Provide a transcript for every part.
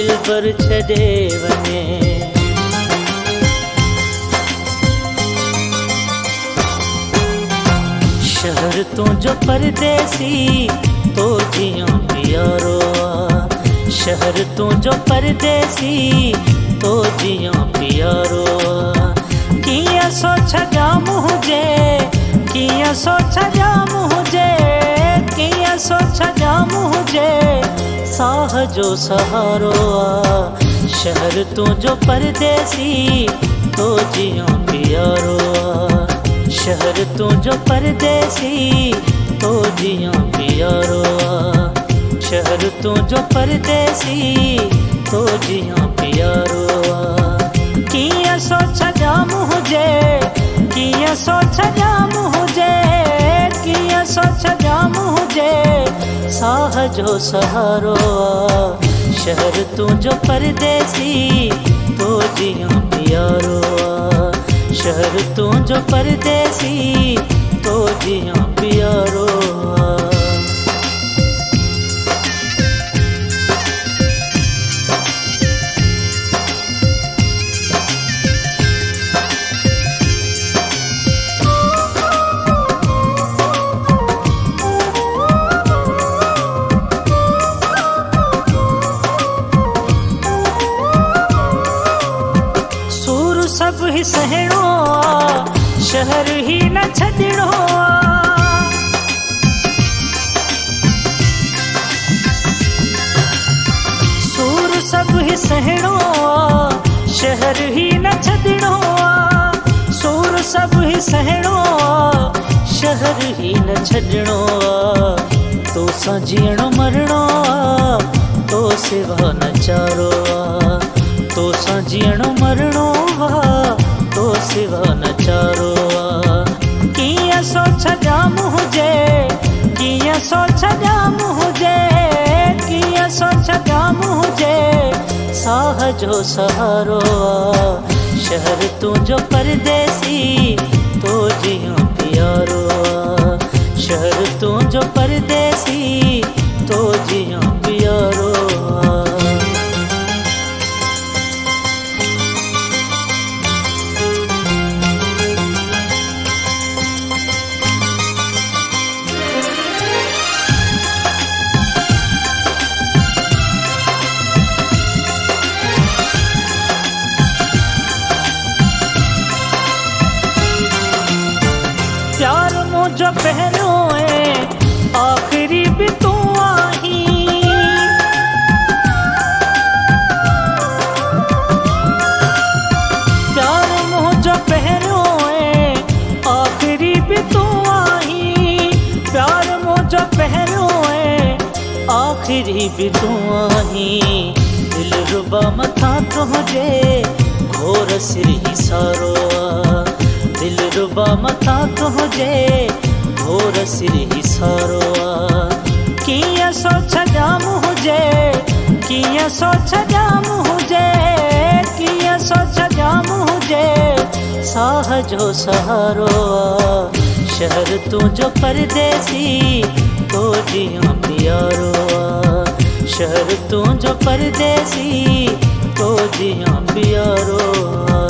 दिलबर छॾे वञे। शहर तुंहिंजो परदेसी तो जियां प्यारो आ। शहर तुंहिंजो परदेसी तो जियां प्यारो आ। कियां सोच जाम हुजे, कियां सोच जाम हुजे, कियां सोच जाम हुजे, साह जो सहारो आ। शहर तुंहिंजो परदेसी तो जियां प्यारो आ। शहर तुंहिंजो परदेसी तो जियां प्यारो आ। शहर तुंहिंजो परदेसी तो जियां प्यारो आ। कियां सोच जाम हुजे, कियां सोच जाम हुजे, कियां सोच जाम हुजे, साह जो सहारो आ। शहर तुंहिंजो परदेसी तो जियां प्यारो आ। शहर तुंहिंजो परदेसी तो जियां प्यारो आ। सब ही सहणो आ, शहर ही न छॾणो आ। सूर सब ही सहणो आ, शहर ही न छॾणो आ। सूर सब ही सहणो आ, शहर ही न छॾणो आ। तो सां जीअणो मरणो आ, तो सिवा न चारो आ। तो सां जीअणो मरणो आ, तो सिवा न चारो आ। कियां सोच जाम हुजे, कियां सोच जाम हुजे, कियां सोच जाम हुजे, साह जो सहारो आ। शहर तुंहिंजो परदेसी तो जियां प्यारो आ। शहर तुंहिंजो परदेसी तो जियां प्यारो आ। प्यार मुझो पहलो है, आखिरी भी तू आही। प्यार मुझो पहलो है, आखिरी भी तू आही। प्यार मुझो पहलो है, आखिरी भी तू आही। दिल रुबा मथा तुझे घोर सिर ही सारो आ। दिल रुबा मथा तुझे घोर सिर ही सारो आ। कियां सोच जाम हुजे, कियां सोच जाम हुजे, कियां सोच जाम हुजे, साह जो सहारो आ। शहर तुंहिंजो परदेसी तो जियां प्यारो आ। शहर तुंहिंजो परदेसी तो जियां प्यारो आ।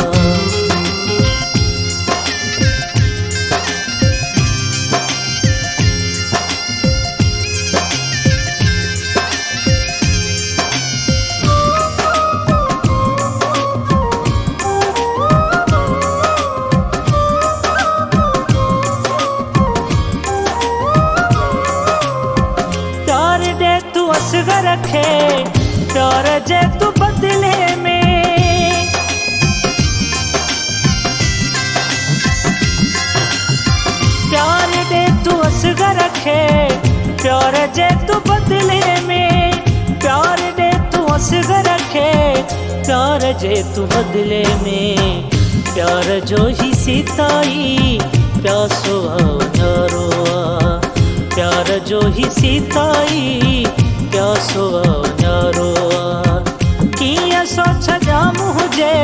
असगर रखे प्यार जे तू बदले में। प्यार दे तू असगर रखे प्यार जे तू बदले में। प्यार दे तू असगर रखे प्यार जे तू बदले में। प्यार जो ही सीताई प्यासो अवजारो आ। प्यार जो ही सीताई प्यासो अवजारो आ। कियां सोच जाम हुजे,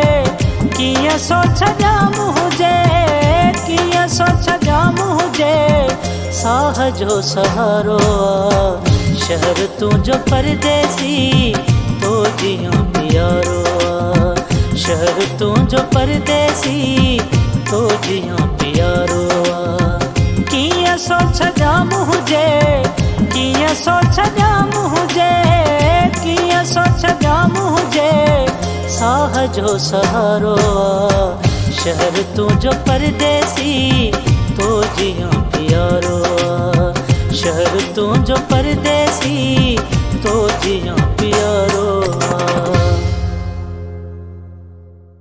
कियां सोच जाम हुजे, कियां सोच जाम हुजे, साह जो सहारो आ। शहर तुंहिंजो परदेसी तो जियो प्यारो आ। शहर तू जो परदेसी तो जियो प्यारो आ। किया सोच जाम हुजे, किया सोच जाम हुजे, किया सोच जाम हुजे, साह जो सहारो आ। शहर तू जो परदेसी तो जियो प्यारो आ। शहर तू जो परदेसी तो जियो